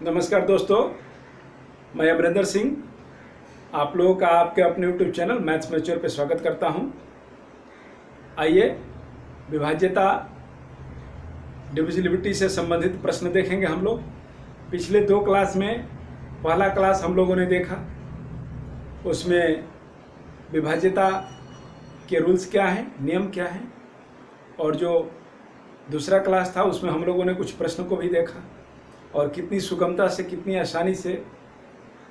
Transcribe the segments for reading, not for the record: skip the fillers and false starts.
नमस्कार दोस्तों, मैं अमरिंदर सिंह आप लोगों का आपके अपने यूट्यूब चैनल मैथ्स मैच्योर पे स्वागत करता हूं। आइए विभाज्यता डिविजिबिलिटी से संबंधित प्रश्न देखेंगे हम लोग। पिछले दो क्लास में पहला क्लास हम लोगों ने देखा, उसमें विभाज्यता के रूल्स क्या हैं, नियम क्या हैं, और जो दूसरा क्लास था उसमें हम लोगों ने कुछ प्रश्नों को भी देखा और कितनी सुगमता से, कितनी आसानी से,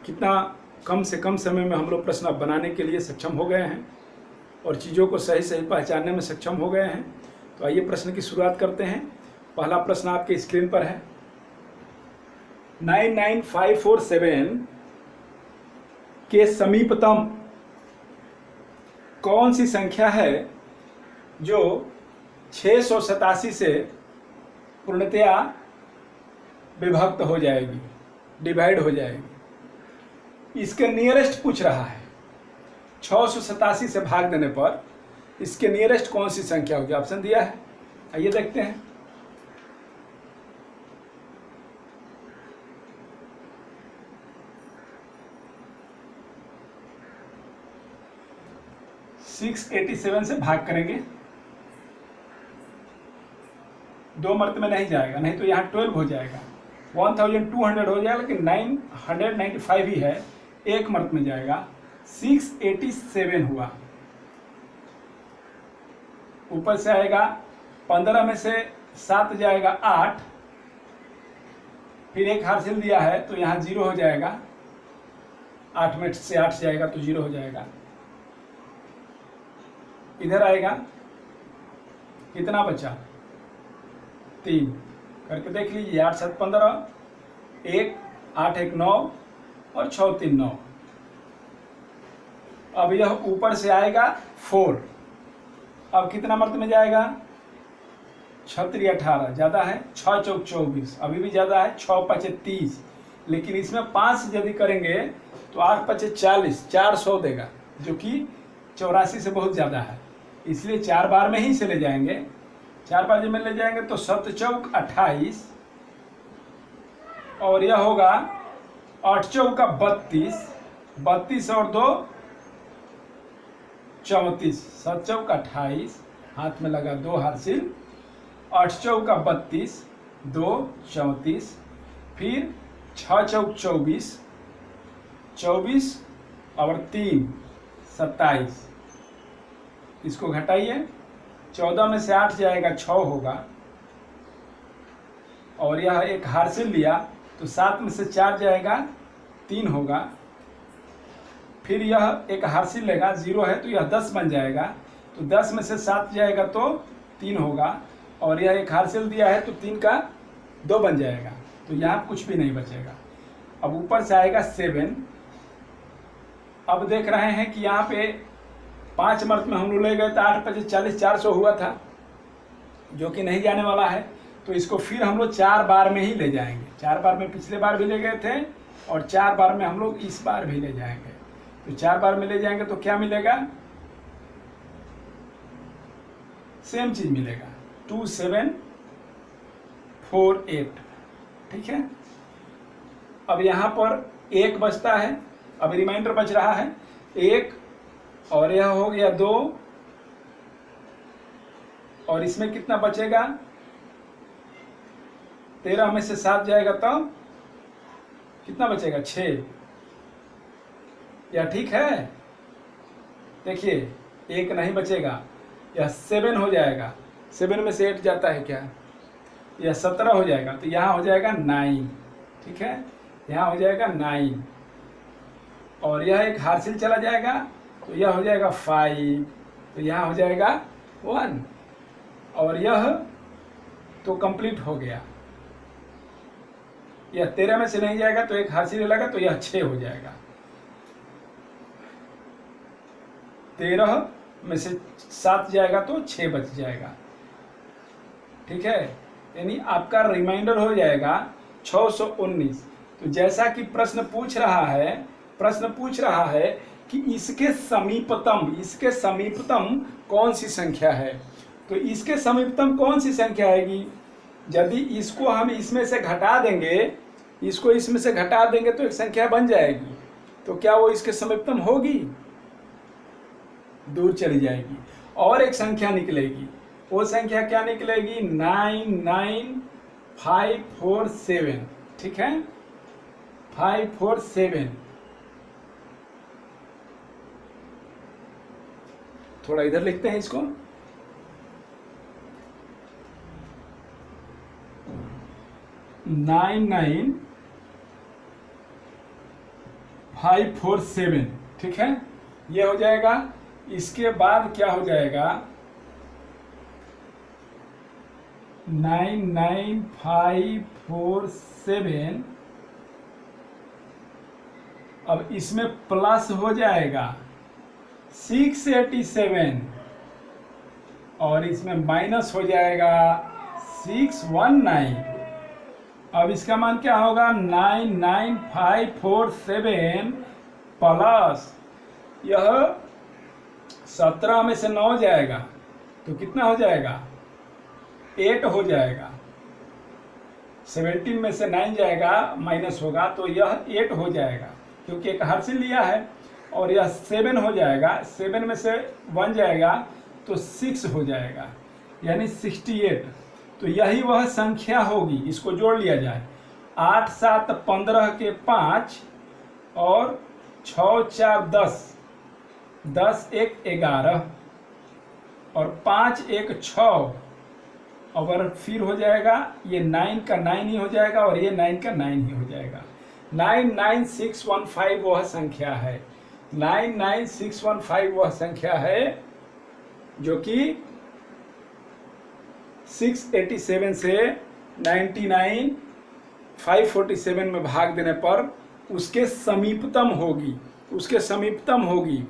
कितना कम से कम समय में हम लोग प्रश्न बनाने के लिए सक्षम हो गए हैं और चीज़ों को सही सही पहचानने में सक्षम हो गए हैं। तो आइए प्रश्न की शुरुआत करते हैं। पहला प्रश्न आपके स्क्रीन पर है। 99547 के समीपतम कौन सी संख्या है जो 687 से पूर्णतया विभक्त हो जाएगी, डिवाइड हो जाएगी। इसके नियरेस्ट पूछ रहा है। 687 से भाग देने पर इसके नियरेस्ट कौन सी संख्या होगी, ऑप्शन दिया है। आइए देखते हैं। सिक्स 87 से भाग करेंगे, दो मर्त में नहीं जाएगा, नहीं तो यहाँ 12 हो जाएगा। 1200 हो जाएगा, लेकिन 995 ही है, एक मर्त में जाएगा। 687 हुआ, ऊपर से आएगा 15 में से 7 जाएगा 8, फिर एक हासिल दिया है तो यहाँ 0 हो जाएगा। 8 में से 8 जाएगा तो 0 हो जाएगा। इधर आएगा, कितना बचा? 3 करके देख लीजिए। 8 7 15, 1 8 1 9 और 6 3 9। अब यह ऊपर से आएगा 4, अब कितना मर्त में जाएगा? 6 3 18, ज़्यादा है। 6 4 24, अभी भी ज़्यादा है। 6 5 30, लेकिन इसमें 5 यदि करेंगे तो 8 5 40, 400 देगा, जो कि 84 से बहुत ज़्यादा है। इसलिए 4 बार में ही चले जाएंगे। 4 बार जब में ले जाएंगे तो 7 चौक 28, और यह होगा 8 चौका 32, 32 और 2 34, 7 चौका 28, हाथ में लगा 2 हासिल, 8 चौका 32, 2 34, फिर 6 चौक 24, 24 और 3 27। इसको घटाइए, 14 में से 8 जाएगा 6 होगा, और यह एक हासिल लिया तो 7 में से 4 जाएगा 3 होगा, फिर यह एक हासिल लेगा, 0 है तो यह 10 बन जाएगा, तो 10 में से 7 जाएगा तो 3 होगा, और यह एक हासिल दिया है तो 3 का 2 बन जाएगा, तो यहाँ कुछ भी नहीं बचेगा। अब ऊपर से आएगा 7। अब देख रहे हैं कि यहाँ पे 5 मर्त में हम लोग ले गए तो 8 5 40, 400 हुआ था, जो कि नहीं जाने वाला है। तो इसको फिर हम लोग 4 बार में ही ले जाएंगे। 4 बार में पिछले बार भी ले गए थे और 4 बार में हम लोग इस बार भी ले जाएंगे। तो 4 बार में ले जाएंगे तो क्या मिलेगा? सेम चीज मिलेगा, 2748। ठीक है। अब यहाँ पर 1 बचता है, अब रिमाइंडर बच रहा है 1, और यह हो गया 2, और इसमें कितना बचेगा? 13 में से 7 जाएगा तो कितना बचेगा? 6। यह ठीक है। देखिए 1 नहीं बचेगा, यह 7 हो जाएगा। 7 में से 8 जाता है क्या? यह 17 हो जाएगा, तो यहाँ हो जाएगा 9। ठीक है, यहाँ हो जाएगा 9, और यह एक हासिल चला जाएगा तो यह हो जाएगा 5, तो यहाँ हो जाएगा 1, और यह तो कंप्लीट हो गया। यह 13 में से नहीं जाएगा तो एक हासिल लगा तो यह 6 हो जाएगा। 13 में से 7 जाएगा तो 6 बच जाएगा। ठीक है, यानी आपका रिमाइंडर हो जाएगा 619। तो जैसा कि प्रश्न पूछ रहा है कि इसके समीपतम कौन सी संख्या है, तो इसके समीपतम कौन सी संख्या आएगी? यदि इसको हम इसमें से घटा देंगे इसको इसमें से घटा देंगे तो एक संख्या बन जाएगी, तो क्या वो इसके समीपतम होगी? दूर चली जाएगी और एक संख्या निकलेगी। वो संख्या क्या निकलेगी? 99547। ठीक है, 547। थोड़ा इधर लिखते हैं इसको। 99547। ठीक है, ये हो जाएगा। इसके बाद क्या हो जाएगा? 99547। अब इसमें प्लस हो जाएगा 687 और इसमें माइनस हो जाएगा 619। अब इसका मान क्या होगा? 99547 प्लस यह 17 में से 9 जाएगा तो कितना हो जाएगा? 8 हो जाएगा। 17 में से 9 जाएगा, माइनस होगा तो यह 8 हो जाएगा, क्योंकि एक हार्सिल लिया है। और यह 7 हो जाएगा, 7 में से 1 जाएगा तो 6 हो जाएगा, यानी 68। तो यही वह संख्या होगी। इसको जोड़ लिया जाए। 8 7 15 के 5 और 6 4 10, 10 1 11 और 5 1 6। और फिर हो जाएगा ये 9 का 9 ही हो जाएगा और ये 9 का 9 ही हो जाएगा। 99615 वह संख्या है। 99615 वह संख्या है जो कि 687 से 99547 में भाग देने पर उसके समीपतम होगी। उसके समीपतम होगी।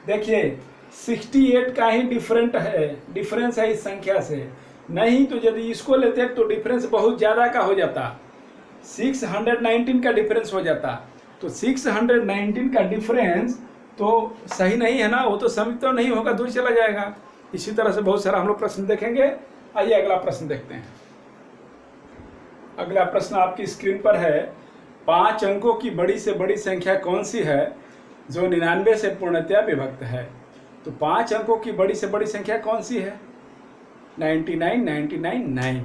देखिए 68 का ही डिफरेंस है इस संख्या से। नहीं तो यदि इसको लेते तो डिफरेंस बहुत ज़्यादा का हो जाता, 619 का डिफरेंस हो जाता। तो 619 का डिफरेंस तो सही नहीं है ना, वो तो समीपतम नहीं होगा, दूर चला जाएगा। इसी तरह से बहुत सारा हम लोग प्रश्न देखेंगे। आइए अगला प्रश्न देखते हैं। अगला प्रश्न आपकी स्क्रीन पर है। 5 अंकों की बड़ी से बड़ी संख्या कौन सी है जो 99 से पूर्णतया विभक्त है? तो 5 अंकों की बड़ी से बड़ी संख्या कौन सी है? 99 99 9।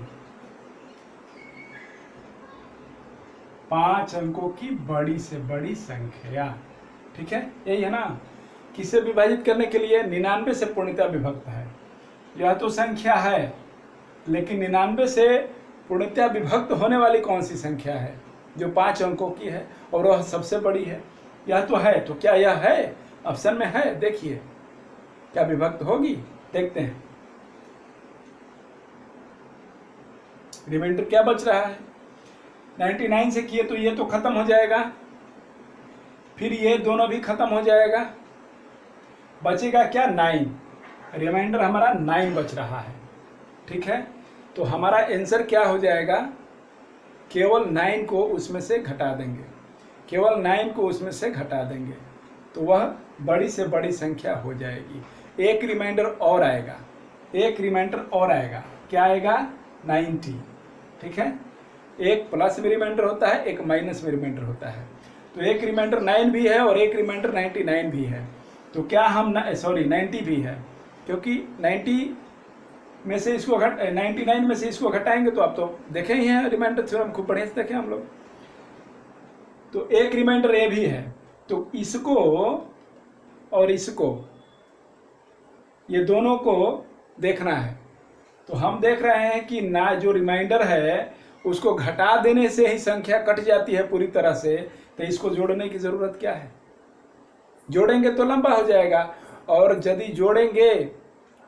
5 अंकों की बड़ी से बड़ी संख्या, ठीक है, यही है ना। किसे विभाजित करने के लिए? 99 से पूर्णतया विभक्त है। यह तो संख्या है, लेकिन 99 से पूर्णतया विभक्त होने वाली कौन सी संख्या है जो 5 अंकों की है और वह सबसे बड़ी है? यह तो है। तो क्या यह है? ऑप्शन में है, देखिए क्या विभक्त होगी, देखते हैं। रिमाइंडर क्या बच रहा है? 99 से किए तो ये तो खत्म हो जाएगा, फिर ये दोनों भी खत्म हो जाएगा, बचेगा क्या? 9। रिमाइंडर हमारा 9 बच रहा है, ठीक है। तो हमारा आंसर क्या हो जाएगा? केवल 9 को उसमें से घटा देंगे, केवल 9 को उसमें से घटा देंगे तो वह बड़ी से बड़ी संख्या हो जाएगी। एक रिमाइंडर और आएगा, एक रिमाइंडर और आएगा, क्या आएगा? 90, ठीक है। एक प्लस में रिमाइंडर होता है, एक माइनस में रिमाइंडर होता है। तो एक रिमाइंडर 9 भी है और एक रिमाइंडर 99 भी है। तो क्या हम 90 भी है, क्योंकि 90 में से इसको 99 में से इसको घटाएंगे तो आप तो देखे ही हैं रिमाइंडर थ्योरम, खूब बढ़िया से देखे हम लोग। तो एक रिमाइंडर ए भी है, तो इसको और इसको, ये दोनों को देखना है। तो हम देख रहे हैं कि ना जो रिमाइंडर है उसको घटा देने से ही संख्या कट जाती है पूरी तरह से, तो इसको जोड़ने की जरूरत क्या है? जोड़ेंगे तो लंबा हो जाएगा, और यदि जोड़ेंगे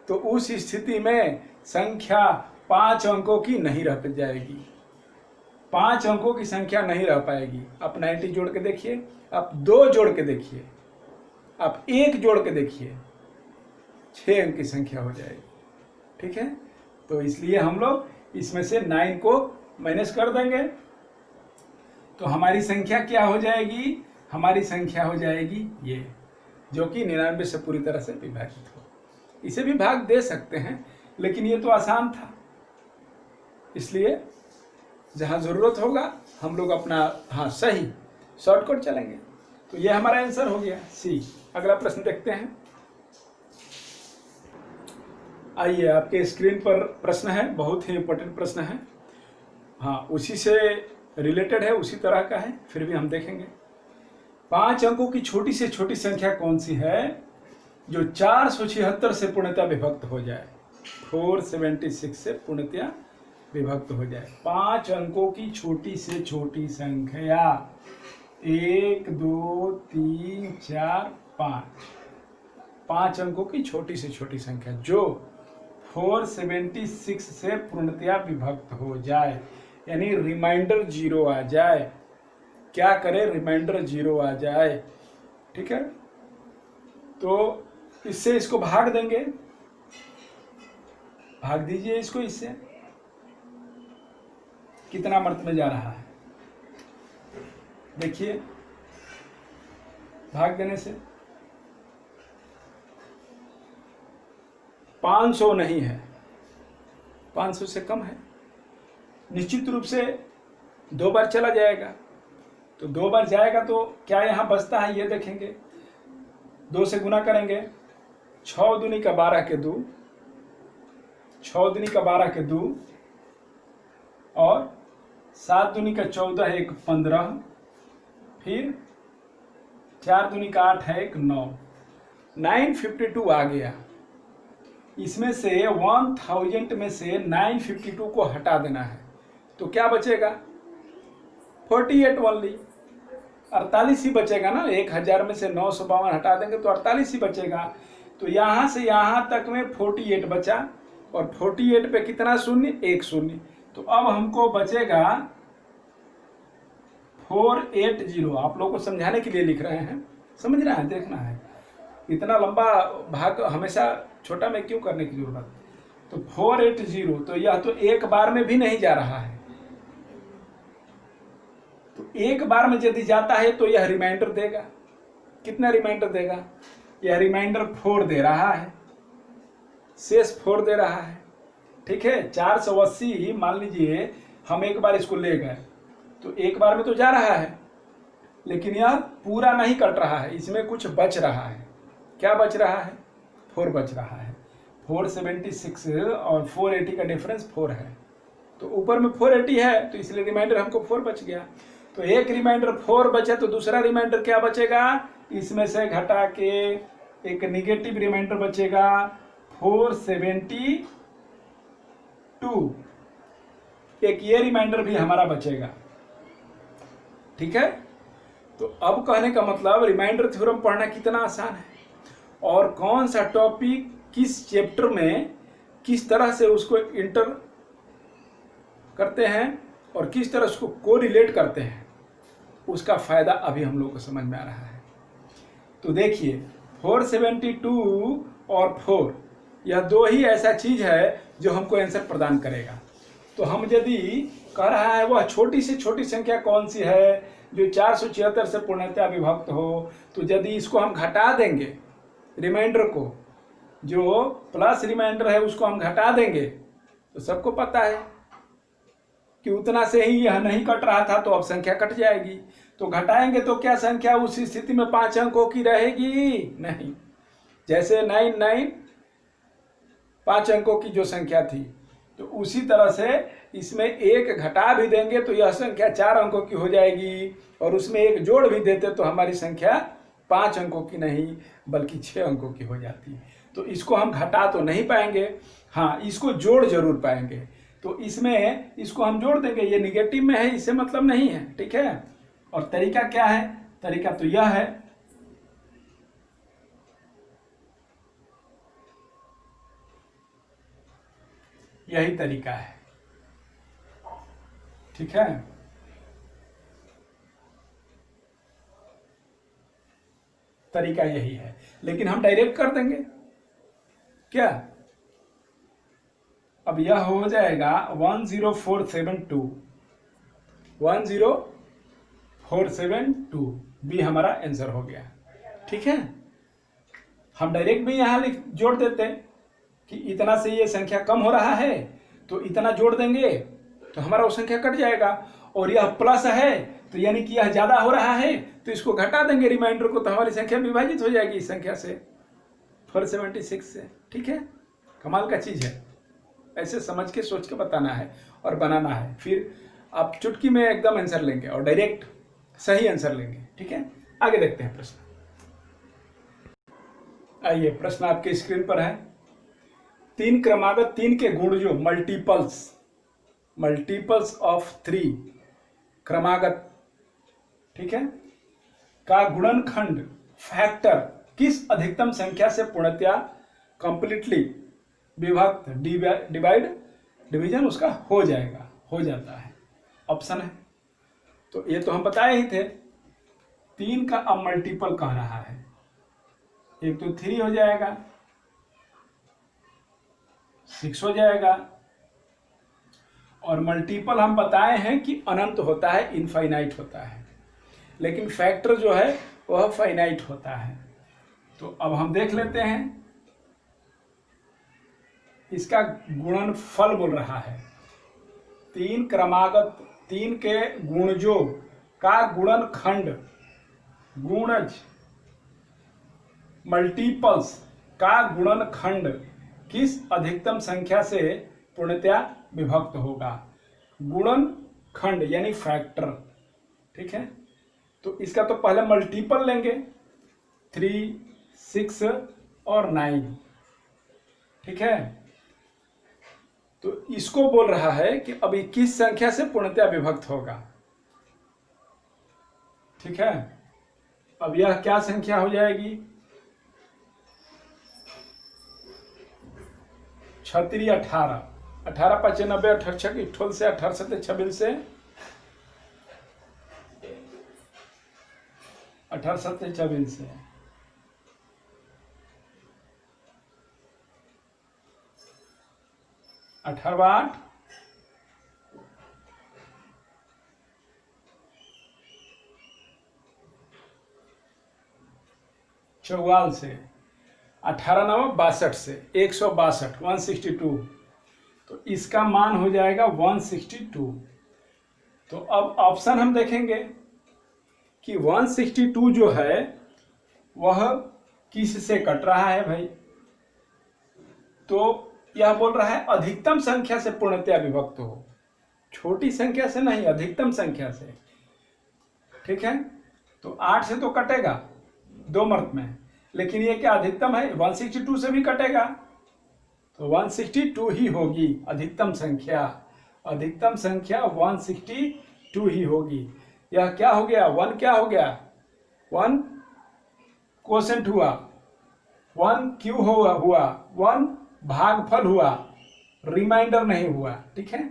तो उस स्थिति में संख्या 5 अंकों की नहीं रह जाएगी, 5 अंकों की संख्या नहीं रह पाएगी। आप 90 जोड़ के देखिए, आप 2 जोड़ के देखिए, आप 1 जोड़ के देखिए, 6 अंक की संख्या हो जाएगी, ठीक है। तो इसलिए हम लोग इसमें से 9 को माइनस कर देंगे तो हमारी संख्या क्या हो जाएगी? हमारी संख्या हो जाएगी ये, जो कि 99 से पूरी तरह से विभाजित हो। इसे भी भाग दे सकते हैं, लेकिन ये तो आसान था, इसलिए जहाँ ज़रूरत होगा हम लोग अपना हाँ सही शॉर्टकट चलेंगे। तो ये हमारा आंसर हो गया सी। अगला प्रश्न देखते हैं। आइए, आपके स्क्रीन पर प्रश्न है, बहुत ही इंपॉर्टेंट प्रश्न है। हाँ, उसी से रिलेटेड है, उसी तरह का है, फिर भी हम देखेंगे। 5 अंकों की छोटी से छोटी संख्या कौन सी है जो 476 से पूर्णतः विभक्त हो जाए? 476 से पूर्णतः विभक्त हो जाए। 5 अंकों की छोटी से छोटी संख्या 1 2 3 4 5। 5 अंकों की छोटी से छोटी संख्या जो 476 से पूर्णतः विभक्त हो जाए, यानी रिमाइंडर 0 आ जाए। क्या करें? रिमाइंडर 0 आ जाए। ठीक है, तो इससे इसको भाग देंगे। भाग दीजिए इसको इससे। कितना मर्त में जा रहा है देखिए, भाग देने से 500 नहीं है, 500 से कम है। निश्चित रूप से 2 बार चला जाएगा, तो 2 बार जाएगा तो क्या यहाँ बचता है ये देखेंगे। 2 से गुना करेंगे, 6 दूनी का 12 के 2, 6 दूनी का 12 के 2, और 7 दूनी का 14 1 15, फिर 4 दूनी का 8 है 1 9, 952 आ गया। इसमें से 1000 में से 952 को हटा देना है, तो क्या बचेगा? 48 ओनली, 48 ही बचेगा ना। 1000 में से 952 हटा देंगे तो 48 ही बचेगा। तो यहाँ से यहाँ तक में 48 बचा, और 48 पे कितना शून्य? 1 शून्य। तो अब हमको बचेगा 480। आप लोगों को समझाने के लिए लिख रहे हैं, समझना है, देखना है। इतना लंबा भाग हमेशा छोटा में क्यों करने की जरूरत? तो 480, तो यह तो एक बार में भी नहीं जा रहा है। तो एक बार में यदि जाता है तो यह रिमाइंडर देगा। कितना रिमाइंडर देगा? यह रिमाइंडर 4 दे रहा है, शेष 4 दे रहा है। ठीक है, 480 मान लीजिए हम एक बार इसको ले गए, तो एक बार में तो जा रहा है, लेकिन यह पूरा नहीं कट रहा है, इसमें कुछ बच रहा है। क्या बच रहा है? 4 बच रहा है। 476 और 480 का डिफरेंस 4 है, तो ऊपर में 480 है, तो इसलिए रिमाइंडर हमको 4 बच गया। तो एक रिमाइंडर 4 बचा, तो दूसरा रिमाइंडर क्या बचेगा? इसमें से घटा के एक निगेटिव रिमाइंडर बचेगा 472। एक ये रिमाइंडर भी हमारा बचेगा। ठीक है, तो अब कहने का मतलब रिमाइंडर थ्योरम पढ़ना कितना आसान है, और कौन सा टॉपिक किस चैप्टर में किस तरह से उसको इंटर करते हैं और किस तरह उसको कोरिलेट करते हैं, उसका फायदा अभी हम लोग को समझ में आ रहा है। तो देखिए 472 और 4, यह 2 ही ऐसा चीज है जो हमको आंसर प्रदान करेगा। तो हम यदि कह रहा है वह छोटी से छोटी संख्या कौन सी है जो 476 से पूर्णतः विभक्त हो, तो यदि इसको हम घटा देंगे, रिमाइंडर को, जो प्लस रिमाइंडर है उसको हम घटा देंगे, तो सबको पता है कि उतना से ही यह नहीं कट रहा था, तो अब संख्या कट जाएगी। तो घटाएंगे तो क्या संख्या उस स्थिति में 5 अंकों की रहेगी? नहीं। जैसे 99 5 अंकों की जो संख्या थी, तो उसी तरह से इसमें एक घटा भी देंगे तो यह संख्या 4 अंकों की हो जाएगी, और उसमें एक जोड़ भी देते तो हमारी संख्या 5 अंकों की नहीं बल्कि 6 अंकों की हो जाती। तो इसको हम घटा तो नहीं पाएंगे, हाँ इसको जोड़ जरूर पाएंगे। तो इसमें इसको हम जोड़ देंगे, ये निगेटिव में है, इससे मतलब नहीं है। ठीक है, और तरीका क्या है? तरीका तो यह है, यही तरीका है। ठीक है, तरीका यही है, लेकिन हम डायरेक्ट कर देंगे क्या? अब यह हो जाएगा 10472, 10472 बी हमारा आंसर हो गया। ठीक है, हम डायरेक्ट भी यहाँ जोड़ देते कि इतना से ये संख्या कम हो रहा है, तो इतना जोड़ देंगे तो हमारा वो संख्या कट जाएगा। और यह प्लस है तो यानी कि यह ज़्यादा हो रहा है, तो इसको घटा देंगे रिमाइंडर को, तो हमारी संख्या विभाजित हो जाएगी इस संख्या से 476 से। ठीक है, कमाल का चीज़ है। ऐसे समझ के सोच के बताना है और बनाना है, फिर आप चुटकी में एकदम आंसर लेंगे और डायरेक्ट सही आंसर लेंगे। ठीक है, आगे देखते हैं प्रश्न। आइए, प्रश्न आपके स्क्रीन पर है। 3 क्रमागत 3 के गुण जो मल्टीपल्स ऑफ 3 क्रमागत, ठीक है, का गुणनखंड फैक्टर किस अधिकतम संख्या से पूर्णतया कंप्लीटली विभक्त डिवीजन उसका हो जाता है। ऑप्शन है, तो ये तो हम बताए ही थे। 3 का अब मल्टीपल कह रहा है, एक तो 3 हो जाएगा, 6 हो जाएगा, और मल्टीपल हम बताए हैं कि अनंत होता है, इनफाइनाइट होता है, लेकिन फैक्टर जो है वह फाइनाइट होता है। तो अब हम देख लेते हैं, इसका गुणनफल बोल रहा है। 3 क्रमागत 3 के गुणजों का गुणनखंड, गुणज मल्टीपल्स का गुणनखंड किस अधिकतम संख्या से पूर्णतया विभक्त होगा। गुणनखंड यानी फैक्टर, ठीक है। तो इसका तो पहले मल्टीपल लेंगे, 3, 6 और 9, ठीक है। तो इसको बोल रहा है कि अभी किस संख्या से पूर्णतया विभक्त होगा, ठीक है। अब यह क्या संख्या हो जाएगी, 36, 18, 18 5 90, 18 18 से 18 7 26 से 18 7 26 से 18 8 44 से 18 9 62 से 162 162। तो इसका मान हो जाएगा 162। तो अब ऑप्शन हम देखेंगे कि 162 जो है वह किस से कट रहा है भाई। तो यह बोल रहा है अधिकतम संख्या से पूर्णतया विभक्त हो, छोटी संख्या से नहीं, अधिकतम संख्या से, ठीक है। तो 8 से तो कटेगा 2 मर्त में, लेकिन ये क्या अधिकतम है, 162 से भी कटेगा, तो 162 ही होगी अधिकतम संख्या। अधिकतम संख्या 162 ही होगी। यह क्या हो गया, 1 क्या हो गया, 1 क्वोशेंट हुआ, 1 क्यू हुआ, 1 भागफल हुआ, रिमाइंडर नहीं हुआ, ठीक है।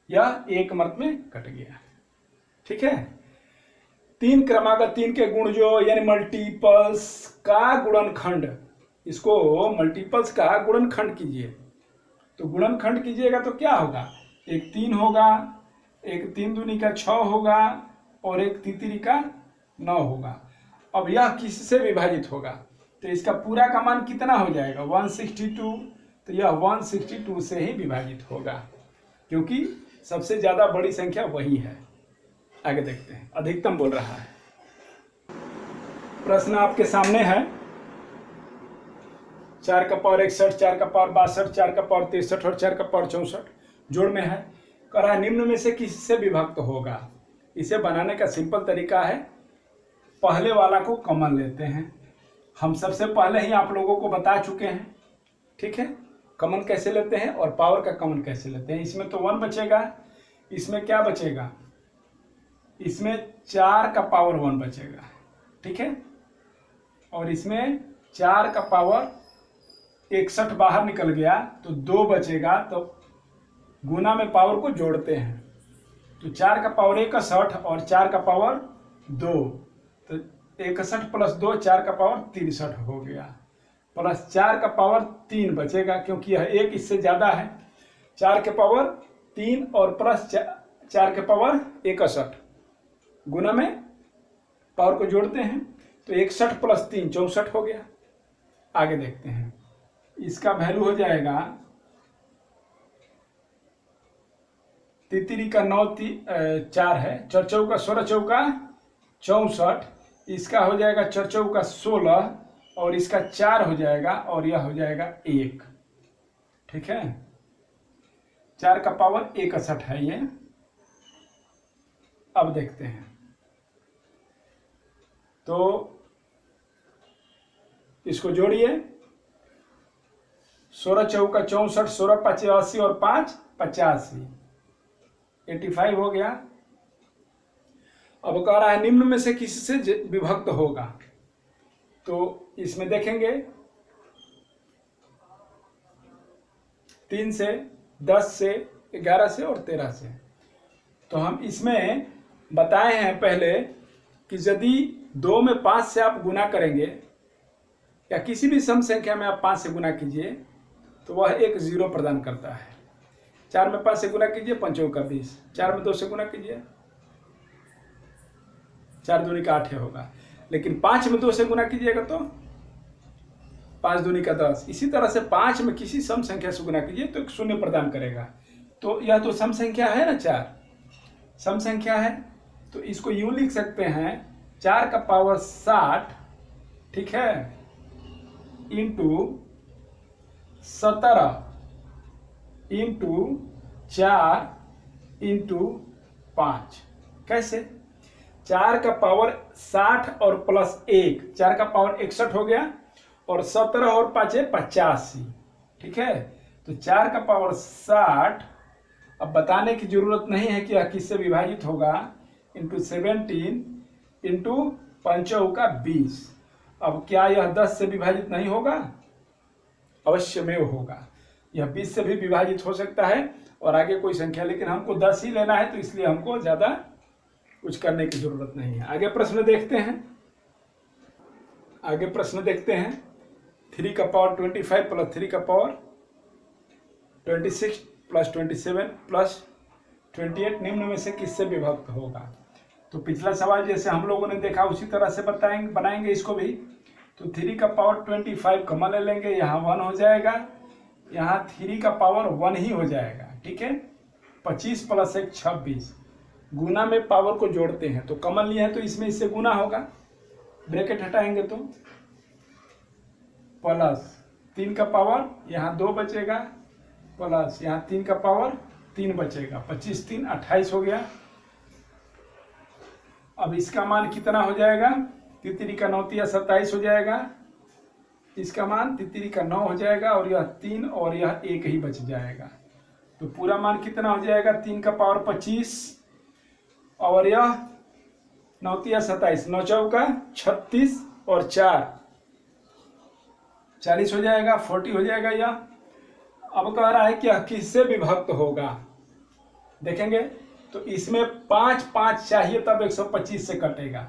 यह 1 मर्त में कट गया, ठीक है। 3 क्रमागत 3 के गुण जो यानी मल्टीपल्स का गुणनखंड, इसको मल्टीपल्स का गुणनखंड कीजिए। तो गुणनखंड कीजिएगा तो क्या होगा, एक 3 होगा, एक 3 दूनी का 6 होगा, और एक तीसरी का 9 होगा। अब यह किससे विभाजित होगा, तो इसका पूरा का मान कितना हो जाएगा, 162। तो यह 162 से ही विभाजित होगा, क्योंकि सबसे ज़्यादा बड़ी संख्या वही है। आगे देखते हैं, अधिकतम बोल रहा है। प्रश्न आपके सामने है, 4 का पावर 61, 4 का पावर 62, 4 का पावर 63 और 4 का पावर 64 जोड़ में है। कह रहा है निम्न में से किससे विभक्त होगा। इसे बनाने का सिंपल तरीका है, पहले वाला को कॉमन लेते हैं। हम सबसे पहले ही आप लोगों को बता चुके हैं, ठीक है, कॉमन कैसे लेते हैं और पावर का कॉमन कैसे लेते हैं। इसमें तो 1 बचेगा, इसमें क्या बचेगा, इसमें 4 का पावर 1 बचेगा, ठीक है, और इसमें 4 का पावर 61 बाहर निकल गया, तो 2 बचेगा। तो गुना में पावर को जोड़ते हैं, तो 4 का पावर 61 और 4 का पावर 2, तो 61 प्लस 2 4 का पावर 63 हो गया, प्लस 4 का पावर 3 बचेगा, क्योंकि यह 1 इससे ज़्यादा है। 4 के पावर 3 और प्लस 4 के पावर 61, गुना में पावर को जोड़ते हैं, तो 61 प्लस 3 64 हो गया। आगे देखते हैं, इसका वैल्यू हो जाएगा तितरी का 9 4 है, चर चौका 16 चौका 64, इसका हो जाएगा चर चौका 16 और इसका 4 हो जाएगा और यह हो जाएगा 1। ठीक है, 4 का पावर 61 है ये। अब देखते हैं, तो इसको जोड़िए, 16 चौका 64, 16 5 80 और 5 85, 85 हो गया। अब कह रहा है निम्न में से किसी से विभक्त होगा, तो इसमें देखेंगे 3 से, 10 से, 11 से और 13 से। तो हम इसमें बताए हैं पहले कि यदि 2 में 5 से आप गुना करेंगे या किसी भी सम संख्या में आप 5 से गुना कीजिए तो वह एक 0 प्रदान करता है। 4 में 5 से गुना कीजिए, 5 चौका 20, 4 में 2 से गुना कीजिए, 4 दूनी का 8 होगा। लेकिन 5 में 2 से गुना कीजिएगा तो 5 दूनी का 10। इसी तरह से 5 में किसी सम संख्या से गुना कीजिए तो एक 0 प्रदान करेगा। तो यह तो सम संख्या है ना, 4 सम संख्या है, तो इसको यूं लिख सकते हैं 4 का पावर 60, ठीक है, इंटू 17 इंटू 4 इंटू 5। कैसे? 4 का पावर 60 और प्लस 1, 4 का पावर 61 हो गया और 17 और 5 85। ठीक है, तो 4 का पावर 60, अब बताने की जरूरत नहीं है कि यह किससे विभाजित होगा, इंटू 17 इंटू 5 का 20। अब क्या यह 10 से विभाजित नहीं होगा? अवश्य में होगा, यह 20 से भी विभाजित हो सकता है और आगे कोई संख्या, लेकिन हमको 10 ही लेना है तो इसलिए हमको ज़्यादा कुछ करने की जरूरत नहीं है। आगे प्रश्न देखते हैं, आगे प्रश्न देखते हैं। 3 का पावर 25 प्लस 3 का पावर 26 प्लस 27 प्लस 28 निम्न में से किससे विभक्त होगा? तो पिछला सवाल जैसे हम लोगों ने देखा उसी तरह से बनाएंगे इसको भी। तो 3 का पावर 25 कॉमन ले लेंगे, यहाँ 1 हो जाएगा, यहाँ 3 का पावर 1 ही हो जाएगा। ठीक है, 25 प्लस 1 26, गुना में पावर को जोड़ते हैं तो कॉमन लिया है तो इसमें इससे गुना होगा, ब्रैकेट हटाएंगे तो प्लस 3 का पावर यहाँ 2 बचेगा, प्लस यहाँ 3 का पावर 3 बचेगा, 25 3 28 हो गया। अब इसका मान कितना हो जाएगा? 3 का 9 27 हो जाएगा, इसका मान 3 का 9 हो जाएगा और यह 3 और यह 1 ही बच जाएगा। तो पूरा मान कितना हो जाएगा? 3 का पावर 25 और यह 9 27, 9 चौका 36 और 4 40 हो जाएगा, 40 हो जाएगा यह। अब कह रहा है कि यह किससे विभक्त होगा? देखेंगे तो इसमें 5 5 चाहिए तब 125 से कटेगा,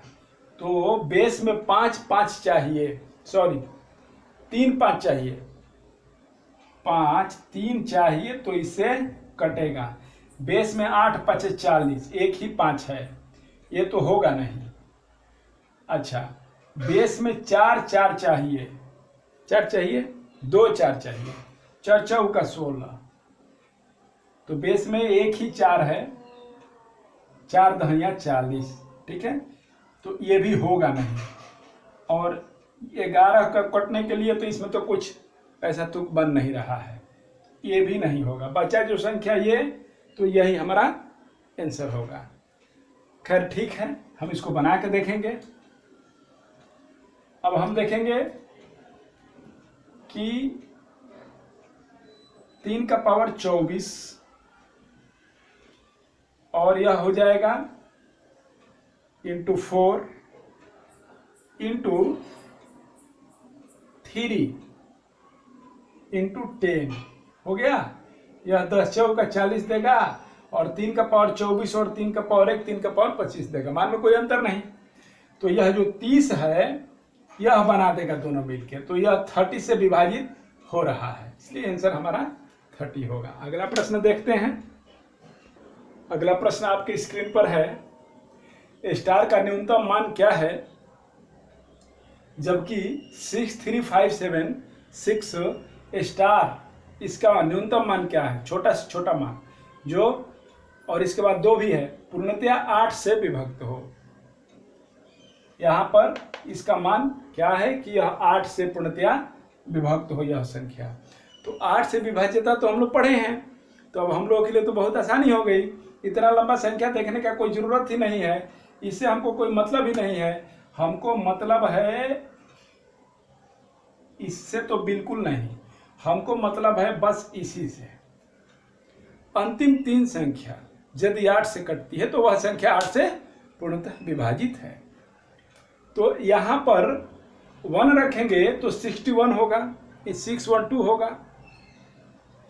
तो बेस में 5 5 चाहिए, सॉरी 3 5 चाहिए, 5 3 चाहिए तो इससे कटेगा। बेस में 8 5 40, एक ही 5 है, ये तो होगा नहीं। अच्छा, बेस में 4 4 चाहिए, 4 चाहिए, 2 4 चाहिए, 4 चौका 16, तो बेस में एक ही 4 है, 4 दहिया 40। ठीक है, तो ये भी होगा नहीं। और 11 का कटने के लिए तो इसमें तो कुछ ऐसा तुक बन नहीं रहा है, ये भी नहीं होगा। बचा जो संख्या ये, तो यही हमारा आंसर होगा। खैर ठीक है, हम इसको बना के देखेंगे। अब हम देखेंगे कि 3 का पावर 24 और यह हो जाएगा इंटू 4 इंटू 3 इंटू 10 हो गया। यह 10 चौका 40 देगा और 3 का पावर 24 और 3 का पावर 1, 3 का पावर 25 देगा। मान में कोई अंतर नहीं, तो यह जो 30 है यह बना देगा दोनों मिलकर, तो यह 30 से विभाजित हो रहा है, इसलिए आंसर हमारा 30 होगा। अगला प्रश्न देखते हैं। अगला प्रश्न आपके स्क्रीन पर है। स्टार का न्यूनतम मान क्या है जबकि 63576 स्टार, इसका न्यूनतम मान क्या है? छोटा से छोटा मान जो और इसके बाद 2 भी है, पूर्णतया 8 से विभक्त हो। यहाँ पर इसका मान क्या है कि यह 8 से पूर्णतया विभक्त हो यह संख्या। तो 8 से विभाज्यता तो हम लोग पढ़े हैं, तो अब हम लोगों के लिए तो बहुत आसानी हो गई। इतना लंबा संख्या देखने का कोई ज़रूरत ही नहीं है, इससे हमको कोई मतलब ही नहीं है। हमको मतलब है इससे तो बिल्कुल नहीं, हमको मतलब है बस इसी से। अंतिम 3 संख्या यदि 8 से कटती है तो वह संख्या 8 से पूर्णतः विभाजित है। तो यहाँ पर 1 रखेंगे तो 61 होगा, 612 होगा,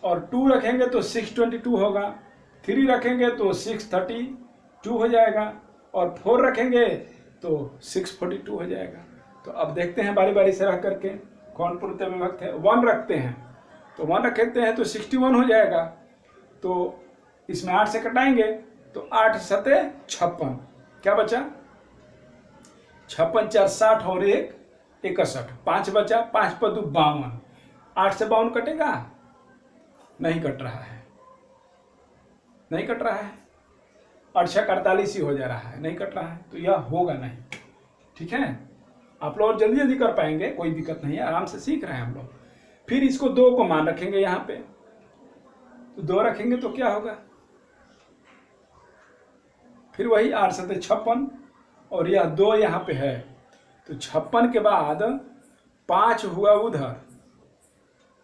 और 2 रखेंगे तो 622 होगा, 3 रखेंगे तो 632 हो जाएगा, और 4 रखेंगे तो 642 हो जाएगा। तो अब देखते हैं बारी बारी से रख करके कौन पूर्णतः विभक्त है। 1 रखते हैं तो 1 रखते हैं तो 61 हो जाएगा। तो इसमें 8 से कटाएंगे तो 8 सते 56, क्या बचा 56 4 60 और 1 61, 5 बचा, 5 पर 2 52। 8 से 52 कटेगा? नहीं कट रहा है, नहीं कट रहा है। 8 48 ही हो जा रहा है, नहीं कट रहा है, तो यह होगा नहीं। ठीक है, आप लोग जल्दी जल्दी कर पाएंगे, कोई दिक्कत नहीं है, आराम से सीख रहे हैं हम लोग। फिर इसको 2 को मान रखेंगे यहाँ पे, तो 2 रखेंगे तो क्या होगा, फिर वही 8 सते 56, और यह 2 यहाँ पे है, तो 56 के बाद 5 हुआ उधर,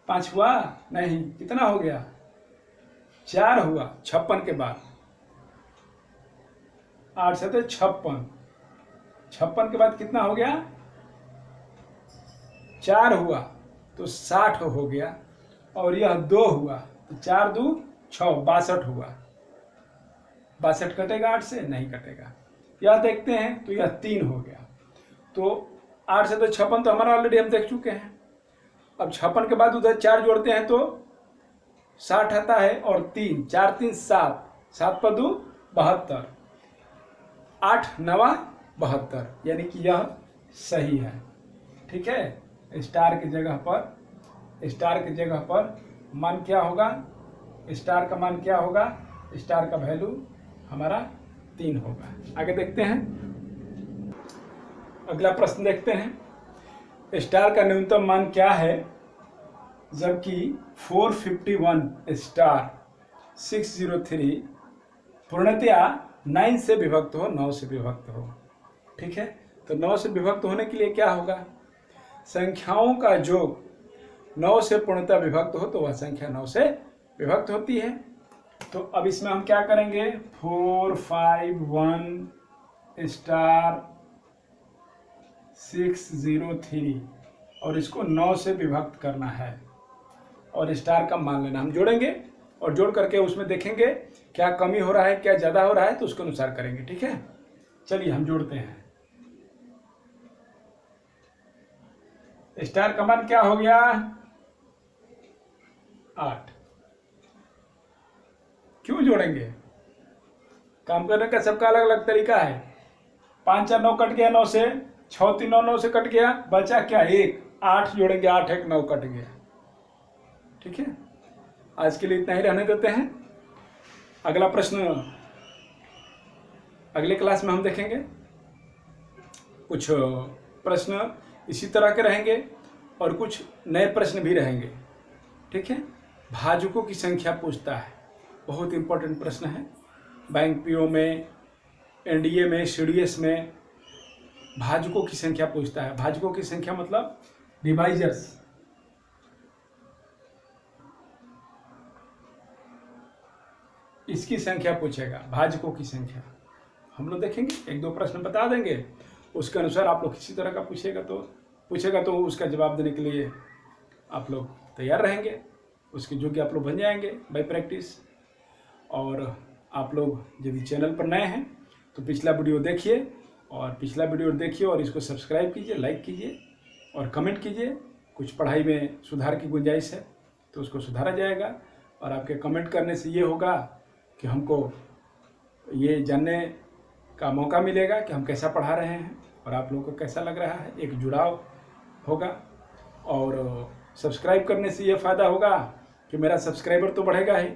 5 हुआ नहीं, कितना हो गया 4 हुआ 56 के बाद, 8 सते 56, 56 के बाद कितना हो गया 4 हुआ तो 60 हो गया, और यह 2 हुआ तो 4 2 6 62 हुआ। 62 कटेगा 8 से? नहीं कटेगा। यह देखते हैं तो यह 3 हो गया। तो 8 से तो 56 तो हमारा ऑलरेडी हम देख चुके हैं। अब 56 के बाद उधर 4 जोड़ते हैं तो 60 आता है, और 3 4 3 7, 7 पर 2 72, 8 9 72, यानी कि यह सही है। ठीक है, स्टार की जगह पर मान क्या होगा, स्टार का मान क्या होगा, स्टार का वैल्यू हमारा 3 होगा। आगे देखते हैं, अगला प्रश्न देखते हैं। स्टार का न्यूनतम मान क्या है जबकि 451 स्टार 603 पूर्णतया 9 से विभक्त हो, 9 से विभक्त हो। ठीक है, तो 9 से विभक्त होने के लिए क्या होगा, संख्याओं का योग 9 से पूर्णतः विभक्त हो तो वह संख्या 9 से विभक्त होती है। तो अब इसमें हम क्या करेंगे, 451 स्टार 603, और इसको 9 से विभक्त करना है, और स्टार का मान लेना। हम जोड़ेंगे और जोड़ करके उसमें देखेंगे क्या कमी हो रहा है, क्या ज़्यादा हो रहा है, तो उसके अनुसार करेंगे। ठीक है, चलिए हम जोड़ते हैं। स्टार का मान क्या हो गया 8। क्यों जोड़ेंगे, काम करने का सबका अलग अलग तरीका है। 5 4 9 कट गया 9 से, 6 3 9 9 से कट गया, बचा क्या 1, 8 जोड़ेंगे, 8 1 9 कट गया। ठीक है, आज के लिए इतना ही रहने देते हैं। अगला प्रश्न अगले क्लास में हम देखेंगे। कुछ प्रश्न इसी तरह के रहेंगे और कुछ नए प्रश्न भी रहेंगे। ठीक है, भाजकों की संख्या पूछता है, बहुत इंपॉर्टेंट प्रश्न है। बैंक पीओ में, एनडीए में, सीडीएस में भाजकों की संख्या पूछता है। भाजकों की संख्या मतलब डिवाइजर्स। इसकी संख्या पूछेगा, भाजकों की संख्या। हम लोग देखेंगे, 1 2 प्रश्न बता देंगे, उसके अनुसार आप लोग किसी तरह का पूछेगा तो उसका जवाब देने के लिए आप लोग तैयार रहेंगे, उसके योग्य आप लोग बन जाएंगे बाय प्रैक्टिस। और आप लोग यदि चैनल पर नए हैं तो पिछला वीडियो देखिए और इसको सब्सक्राइब कीजिए, लाइक कीजिए और कमेंट कीजिए। कुछ पढ़ाई में सुधार की गुंजाइश है तो उसको सुधारा जाएगा, और आपके कमेंट करने से ये होगा कि हमको ये जानने का मौका मिलेगा कि हम कैसा पढ़ा रहे हैं और आप लोगों को कैसा लग रहा है। एक जुड़ाव होगा, और सब्सक्राइब करने से ये फ़ायदा होगा कि मेरा सब्सक्राइबर तो बढ़ेगा ही,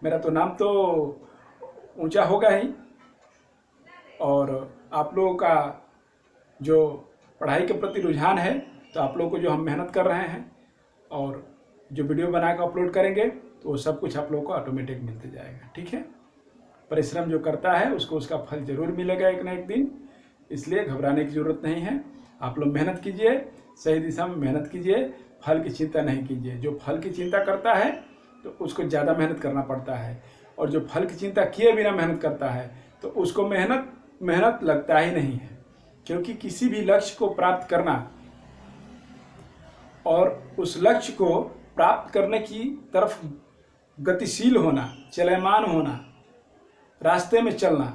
मेरा तो नाम तो ऊंचा होगा ही। और आप लोगों का जो पढ़ाई के प्रति रुझान है, तो आप लोगों को जो हम मेहनत कर रहे हैं और जो वीडियो बना कर अपलोड करेंगे तो वो सब कुछ आप लोगों को ऑटोमेटिक मिलते जाएगा। ठीक है, परिश्रम जो करता है उसको उसका फल जरूर मिलेगा एक ना एक दिन, इसलिए घबराने की ज़रूरत नहीं है। आप लोग मेहनत कीजिए, सही दिशा में मेहनत कीजिए, फल की चिंता नहीं कीजिए। जो फल की चिंता करता है तो उसको ज़्यादा मेहनत करना पड़ता है, और जो फल की चिंता किए बिना मेहनत करता है तो उसको मेहनत लगता ही नहीं है। क्योंकि किसी भी लक्ष्य को प्राप्त करना और उस लक्ष्य को प्राप्त करने की तरफ गतिशील होना, चलमान होना, रास्ते में चलना,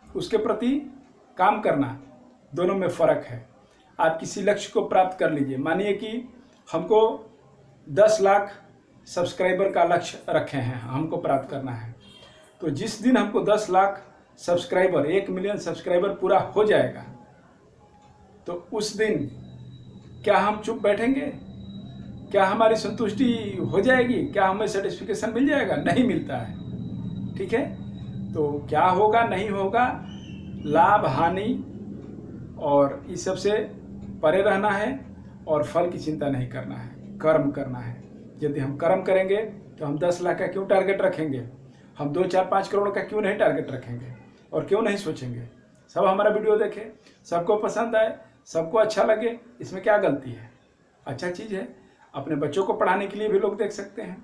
उसके प्रति काम करना, दोनों में फ़र्क है। आप किसी लक्ष्य को प्राप्त कर लीजिए, मानिए कि हमको 10 लाख सब्सक्राइबर का लक्ष्य रखे हैं, हमको प्राप्त करना है। तो जिस दिन हमको 10 लाख सब्सक्राइबर, 1 मिलियन सब्सक्राइबर पूरा हो जाएगा, तो उस दिन क्या हम चुप बैठेंगे? क्या हमारी संतुष्टि हो जाएगी? क्या हमें सर्टिफिकेशन मिल जाएगा? नहीं मिलता है। ठीक है, तो क्या होगा नहीं होगा, लाभ हानि और इस सब से परे रहना है और फल की चिंता नहीं करना है, कर्म करना है। यदि हम कर्म करेंगे तो हम 10 लाख का क्यों टारगेट रखेंगे? हम 2, 4, 5 करोड़ का क्यों नहीं टारगेट रखेंगे? और क्यों नहीं सोचेंगे? सब हमारा वीडियो देखें, सबको पसंद आए, सबको अच्छा लगे, इसमें क्या गलती है? अच्छा चीज़ है। अपने बच्चों को पढ़ाने के लिए भी लोग देख सकते हैं,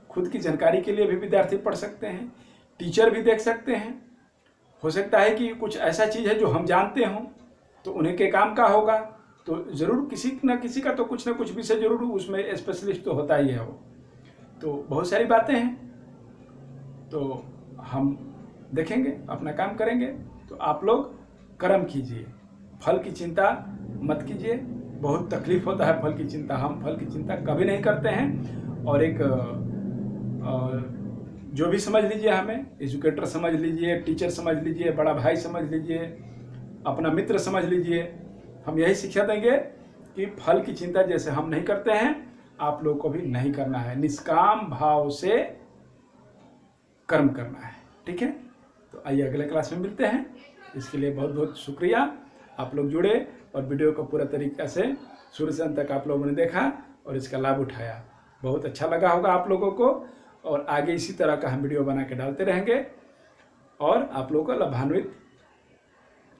खुद की जानकारी के लिए भी विद्यार्थी पढ़ सकते हैं, टीचर भी देख सकते हैं। हो सकता है कि कुछ ऐसा चीज़ है जो हम जानते हों तो उन्हें के काम का होगा, तो ज़रूर किसी न किसी का तो कुछ ना कुछ विषय जरूर उसमें स्पेशलिस्ट तो होता ही है वो। तो बहुत सारी बातें हैं, तो हम देखेंगे, अपना काम करेंगे। तो आप लोग कर्म कीजिए, फल की चिंता मत कीजिए। बहुत तकलीफ होता है फल की चिंता, हम फल की चिंता कभी नहीं करते हैं। और एक जो भी समझ लीजिए, हमें एजुकेटर समझ लीजिए, टीचर समझ लीजिए, बड़ा भाई समझ लीजिए, अपना मित्र समझ लीजिए, हम यही शिक्षा देंगे कि फल की चिंता जैसे हम नहीं करते हैं, आप लोग को भी नहीं करना है। निष्काम भाव से कर्म करना है। ठीक है, तो आइए अगले क्लास में मिलते हैं। इसके लिए बहुत बहुत शुक्रिया। आप लोग जुड़े और वीडियो को पूरा तरीक़े से शुरू से अंत तक आप लोगों ने देखा और इसका लाभ उठाया। बहुत अच्छा लगा होगा आप लोगों को, और आगे इसी तरह का हम वीडियो बना के डालते रहेंगे और आप लोगों को लाभान्वित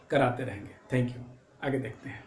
कराते रहेंगे। Thank you. आगे देखते हैं।